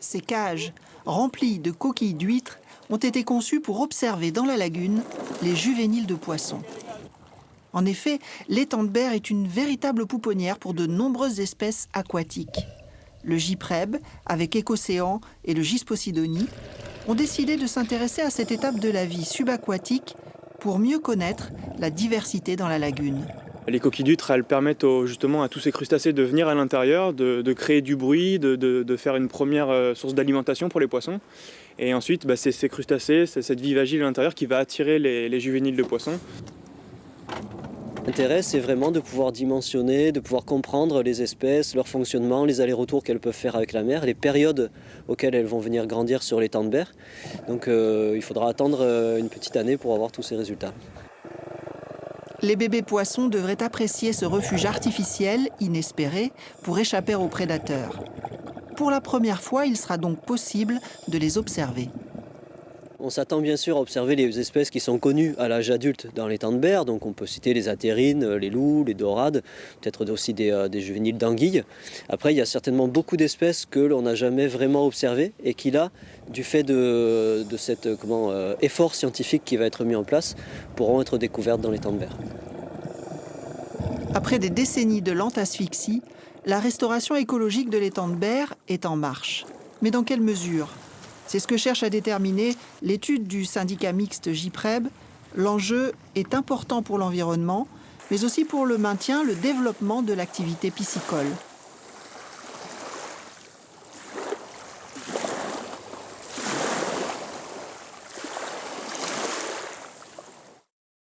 Ces cages, remplies de coquilles d'huîtres, ont été conçues pour observer dans la lagune les juvéniles de poissons. En effet, l'étang de Berre est une véritable pouponnière pour de nombreuses espèces aquatiques. Le gyprèbe, avec Écocéan et le Gysposidonie, ont décidé de s'intéresser à cette étape de la vie subaquatique pour mieux connaître la diversité dans la lagune. Les coquilles d'huîtres, elles permettent justement à tous ces crustacés de venir à l'intérieur, de créer du bruit, de faire une première source d'alimentation pour les poissons. Et ensuite, c'est ces crustacés, c'est cette vivagie à l'intérieur qui va attirer les juvéniles de poissons. L'intérêt, c'est vraiment de pouvoir dimensionner, de pouvoir comprendre les espèces, leur fonctionnement, les allers-retours qu'elles peuvent faire avec la mer, les périodes auxquelles elles vont venir grandir sur l'étang de Berre. Donc il faudra attendre une petite année pour avoir tous ces résultats. Les bébés poissons devraient apprécier ce refuge artificiel, inespéré, pour échapper aux prédateurs. Pour la première fois, il sera donc possible de les observer. On s'attend bien sûr à observer les espèces qui sont connues à l'âge adulte dans l'étang de Berre. Donc on peut citer les athérines, les loups, les dorades, peut-être aussi des juvéniles d'anguilles. Après, il y a certainement beaucoup d'espèces que l'on n'a jamais vraiment observées et qui là, du fait de cet effort scientifique qui va être mis en place, pourront être découvertes dans l'étang de Berre. Après des décennies de lente asphyxie, la restauration écologique de l'étang de Berre est en marche. Mais dans quelle mesure ? C'est ce que cherche à déterminer l'étude du syndicat mixte gyprèbe. L'enjeu est important pour l'environnement, mais aussi pour le maintien, le développement de l'activité piscicole.